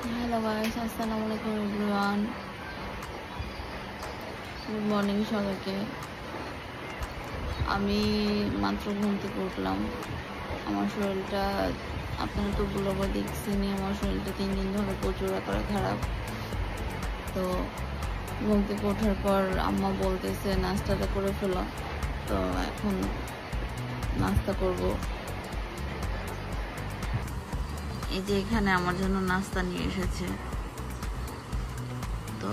Hello guys, আসসালামু আলাইকুম everyone. Good morning সবাইকে। আমি মাত্র ঘুম থেকে উঠলাম। আমার শরীরটা আপনারা তো ব্লগে দেখছেনই, আমার শরীরটা 3 দিন ধরে প্রচুর আকারে খারাপ। তো ঘুম থেকে ওঠার পর আম্মা বলতেছে নাস্তাটা করে ফেলো। তো এখন নাস্তা করব। এই যে এখানে আমার জন্য নাস্তা নিয়ে এসেছে। তো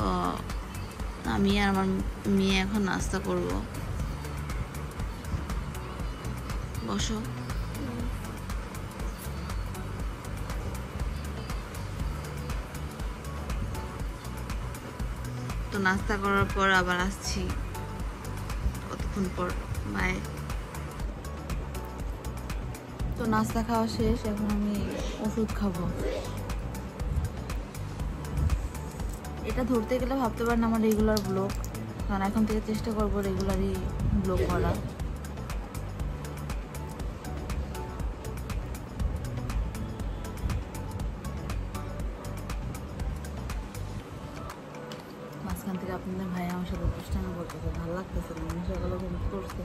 আমি আর আমার মেয়ে এখন নাস্তা করব। বসো। তো নাস্তা করার পর আবার আসছি কতক্ষণ পর। বাই। তো নাস্তা খাওয়া শেষ, এখন আমি ওষুধ খাবো। এটা ধরতে গেলে ভাবতে পারেন আমার রেগুলার ব্লগ, কারণ এখন থেকে চেষ্টা করবো রেগুলারই ব্লগ করা। মাঝখান থেকে আপনাদের ভাই আমার সাথে দুষ্টামি করতেছে, ভালো লাগতেছে না। আমি সকালে ঘুম করছে,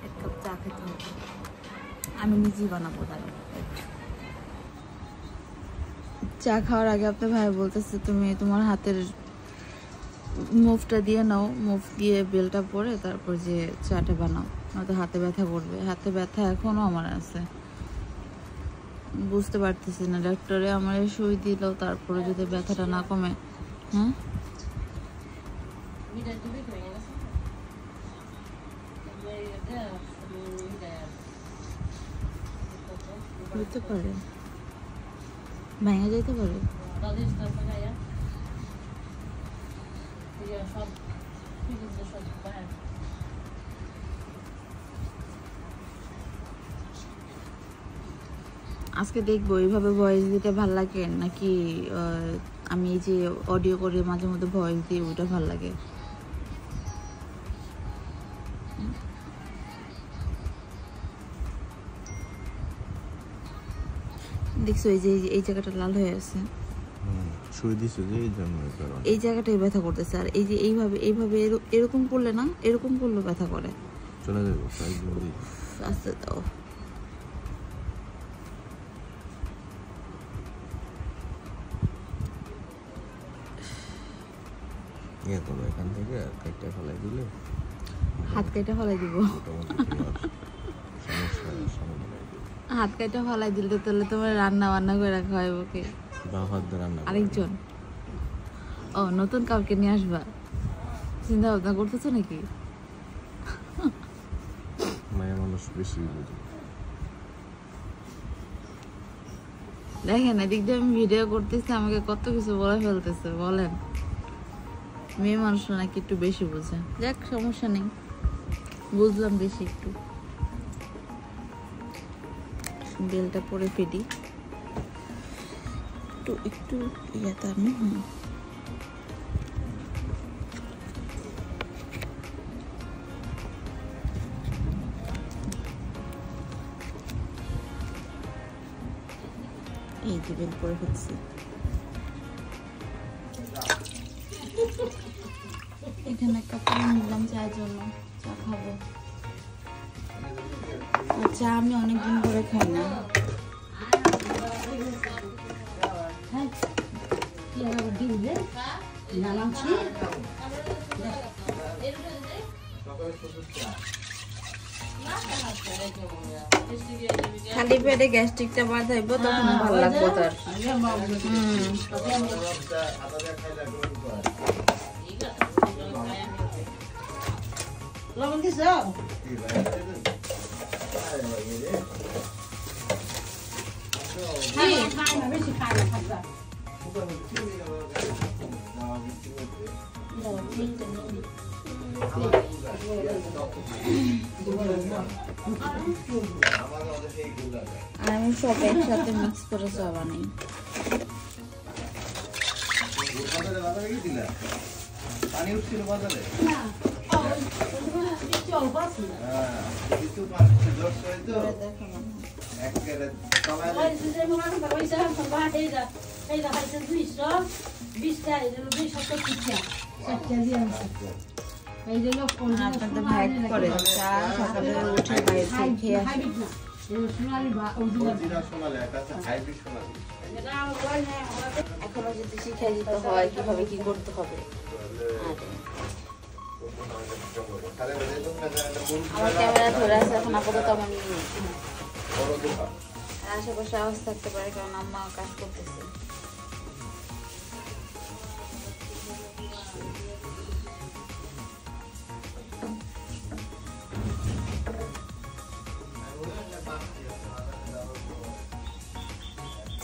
এক কাপ চা খেতে হবে। আমি নিজেই বানাবো। তার চা খাওয়ার আগে আপনার ভাই বলতেছে তুমি তোমার হাতের মুভটা দিয়ে নাও, মুভ দিয়ে বেলটা পরে তারপর যে চাটা বানাও, নয়তো হাতে ব্যথা করবে। হাতে ব্যথা এখনো আমার আছে, বুঝতে পারতেছি না। ডাক্তারে আমার সুই দিল, তারপরে যদি ব্যথাটা না কমে। হ্যাঁ, হতে পারে, ভেঙে যেতে পারে। আজকে দেখবো এইভাবে ভয়েস দিতে ভাল লাগে নাকি আমি এই যে অডিও করে মাঝে মধ্যে ভয়েস দিই ওইটা ভাল লাগে। দেখছো এই যে এই জায়গাটা লাল হয়ে আছে, এই জায়গাটাই ব্যথা করতেছে। আর এই যে এইভাবে এইভাবে এরকম করলে না, এরকম করলে ব্যথা করে। চলে যাবো আস্তে দাও। এখান থেকে কাইটা ফেলাই দিলে, হাত কাইটা ফেলাই দিব। হাত কাইটা ফেলাই দিলে তাহলে তোমার রান্না বান্না করে রাখা হয় ওকে আরেকজন। ও, নতুন কাউকে নিয়ে আসবা চিন্তা ভাবনা করতেছো নাকি? মায়া মানুষ বেশি দেখেন এদিক দিয়ে আমি ভিডিও করতেছি, আমাকে কত কিছু বলে ফেলতেছে। বলেন মেয়ে মানুষ নাকি একটু বেশি বোঝে। যাক, সমস্যা নেই, বুঝলাম বেশি একটু। বেলটা পরে ফেলি একটু একটু ইয়াতে আমি। এই যে বেল পরে ফেলছি। এখানে একটা পানি নিলাম চায়ের জন্য, চা খাবো। চা আমি অনেকদিন করে খাই না। খালি পেটে গ্যাস্ট্রিকটা বাঁধাইব, তখন ভালো লাগবো তার। লবণ দিছ? আমি সব একসাথে মিক্স করে চা বানাই। পানি উঠছিল বাজারে? করে দেখো না। আপনাদের ভাই করে চা সকালে উঠে বাইরে থেকে খেয়ে আসে। এখনো যদি শিখাই দিতে হয় কিভাবে কি করতে হবে। আমার ক্যামেরা ধরে আছে এখন আপাতত আমার নিয়ে নিচ্ছি। আশেপাশে আওয়াজ থাকতে পারে কারণ আম্মা কাজ করতেছে।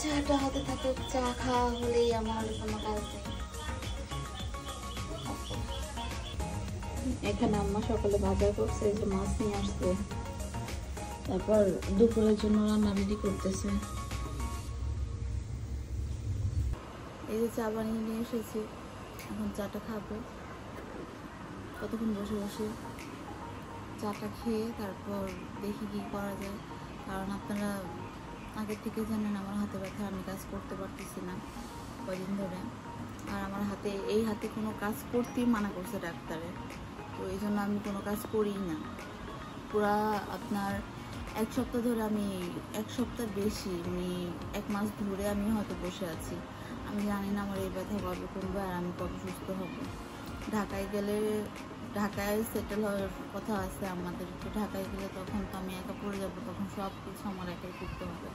চাটা হাতে থাকে, চা খাওয়া হলেই আমার কোনো কাজ নেই। এখানে আম্মা সকালে বাজার করছে, এই যে মাছ নিয়ে আসছে, তারপর দুপুরের জন্য রান্না রেডি করতেছে। এই যে চা বানিয়ে নিয়ে এসেছি, এখন চাটা খাবো। কতক্ষণ বসে বসে চাটা খেয়ে তারপর দেখি কি করা যায়, কারণ আপনারা আগের থেকে জানেন আমার হাতে ব্যথা, আমি কাজ করতে পারতেছি না কদিন ধরে। আর আমার হাতে এই হাতে কোনো কাজ করতেই মানা করছে ডাক্তারে, তো এই জন্য আমি কোনো কাজ করি না। পুরা আপনার এক সপ্তাহ ধরে আমি, এক সপ্তাহ বেশি, আমি 1 মাস ধরে আমি হয়তো বসে আছি। আমি জানি না আমার এই ব্যথা কবে কমবে আর আমি কবে সুস্থ হব। ঢাকায় গেলে, ঢাকায় সেটেল হওয়ার কথা আছে আমাদের, তো ঢাকায় গেলে তখন তো আমি একা পড়ে যাবো, তখন সব কিছু আমার একাই করতে হবে।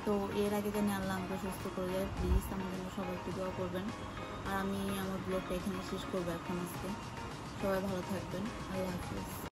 তো এর আগে জানি আল্লাহ আমাকে সুস্থ করে যায়। প্লিজ আমার জন্য সবাই একটু দোয়া করবেন। আর আমি আমার ব্লগটা এখানে শেষ করবো এখন আজকে। সবাই ভালো থাকবেন, আল্লাহ হাফিজ।